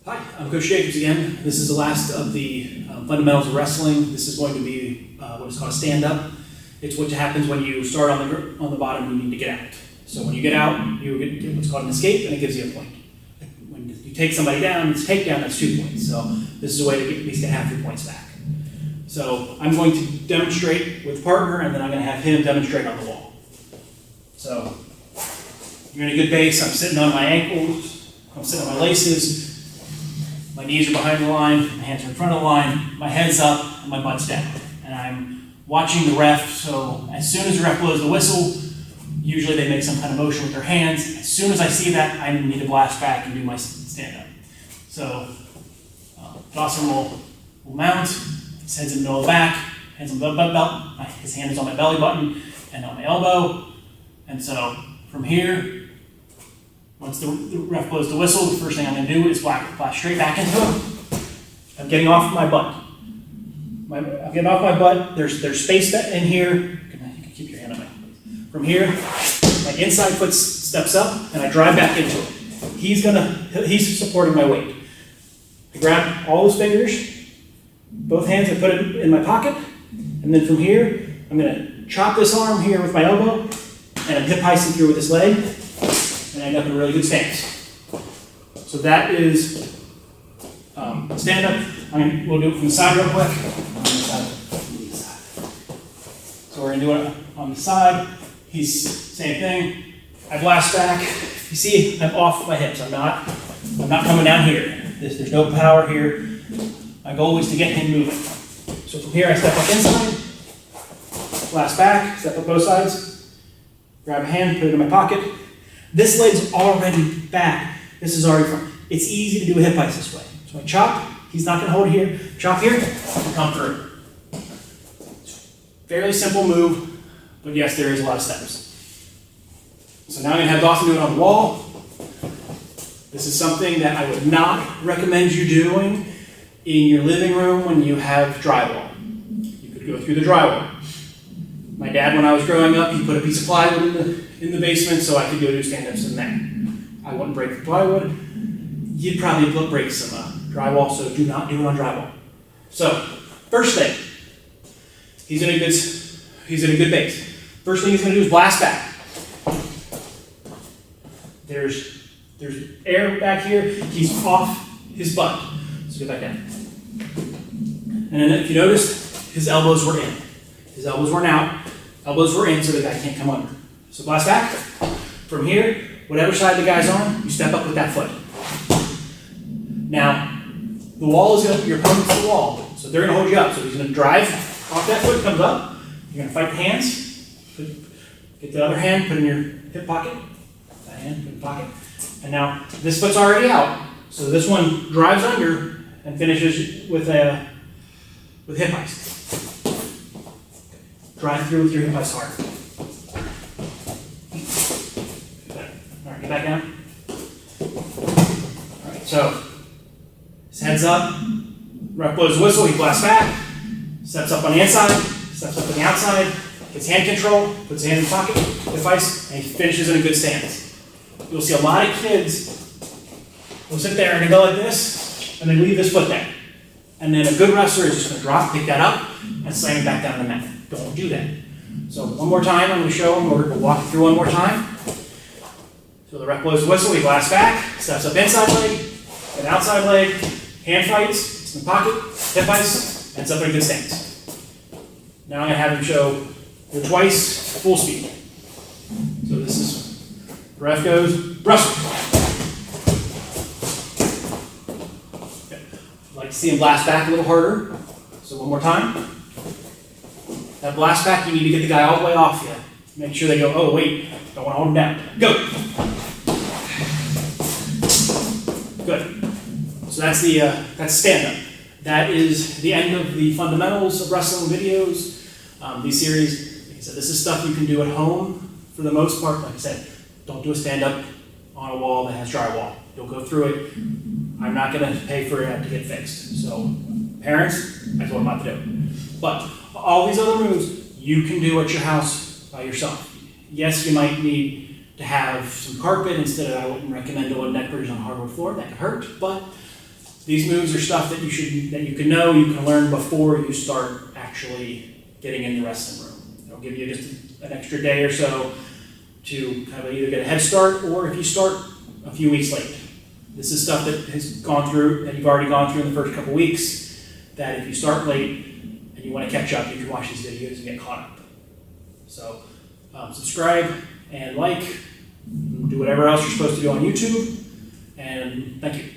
Hi, I'm Coach Jacobs again. This is the last of the fundamentals of wrestling. This is going to be what is called a stand-up. It's what happens when you start on the bottom and you need to get out. So when you get out, you get what's called an escape, and it gives you a point. When you take somebody down, it's a takedown, that's 2 points. So this is a way to at least get half your points back. So I'm going to demonstrate with partner, and then I'm going to have him demonstrate on the wall. So you're in a good base. I'm sitting on my ankles. I'm sitting on my laces. My knees are behind the line, my hands are in front of the line, my head's up, and my butt's down. And I'm watching the ref, so as soon as the ref blows the whistle, usually they make some kind of motion with their hands. As soon as I see that, I need to blast back and do my stand-up. So Dawson will mount, his head's in the middle of the back, hands on the butt belt, his hand is on my belly button and on my elbow. And so from here, once the ref blows the whistle, the first thing I'm going to do is blast straight back into him. I'm getting off my butt. I'm getting off my butt. There's space in here. You can keep your hand on my. From here, my inside foot steps up, and I drive back into it. He's supporting my weight. I grab all his fingers, both hands, and put it in my pocket. And then from here, I'm going to chop this arm here with my elbow, and I'm hip heisting through with this leg. And I end up in a really good stance. So that is stand up. We'll do it from the side real quick. So we're going to do it on the side. Same thing. I blast back. You see, I'm off my hips. I'm not coming down here. There's no power here. My goal is to get him moving. So from here, I step up inside, blast back, step up both sides, grab a hand, put it in my pocket. This leg's already back. This is already front. It's easy to do a hip heist this way. So I chop. He's not going to hold it here. Chop here and come through. Fairly simple move, but yes, there is a lot of steps. So now I'm going to have Dawson do it on the wall. This is something that I would not recommend you doing in your living room when you have drywall. You could go through the drywall. My dad, when I was growing up, he put a piece of plywood in the basement so I could go do stand-ups in there. I wouldn't break the plywood. You'd probably break some drywall, so do not do it on drywall. So, first thing, he's in a good base. First thing he's going to do is blast back. There's air back here. He's off his butt. Let's get back down. And then if you notice, his elbows were in. His elbows weren't out. Elbows were in so the guy can't come under. So blast back. From here, whatever side the guy's on, you step up with that foot. Now, the wall is going to, your opponent's the wall, so they're going to hold you up. So he's going to drive off that foot, comes up. You're going to fight the hands. Get the other hand, put in your hip pocket. That hand, put in the pocket. And now, this foot's already out. So this one drives under and finishes with hip heist. Drive through with your hip heist hard. All right, get back down. All right, so his head's up. Ref blows the whistle. He blasts back. Steps up on the inside. Steps up on the outside. Gets hand control. Puts his hand in the pocket. Hip heist, and he finishes in a good stance. You'll see a lot of kids will sit there and they go like this, and they leave this foot there. And then a good wrestler is just going to drop, pick that up, and slam it back down the mat. Don't do that. So one more time, I'm going to show them. We're going to walk through one more time. So the ref blows the whistle, he blasts back, steps up inside leg, an outside leg, hand fights, it's in the pocket, hip heist, and it's up in a good stance. Now I'm going to have him show it twice, full speed. So this is, the ref goes, wrestle. I'd like to see him blast back a little harder. So one more time. That blast back, you need to get the guy all the way off you. Make sure they go, oh wait, don't want to hold him down. Go. Good. So that's stand-up. That is the end of the fundamentals of wrestling videos. These series, like I said, this is stuff you can do at home for the most part. Like I said, don't do a stand-up on a wall that has drywall. You'll go through it. I'm not going to pay for it to get fixed. So parents, that's what I'm about to do. But all these other moves, you can do at your house by yourself. Yes, you might need to have some carpet instead of, I wouldn't recommend doing neck bridges on hardwood floor. That could hurt, but These moves are stuff that you can know, you can learn before you start actually getting in the wrestling room. It'll give you just an extra day or so to kind of either get a head start, or if you start a few weeks late. This is stuff that has gone through, that you've already gone through in the first couple weeks, that if you start late and you want to catch up, you can watch these videos and get caught up. So subscribe and like, do whatever else you're supposed to do on YouTube, and thank you.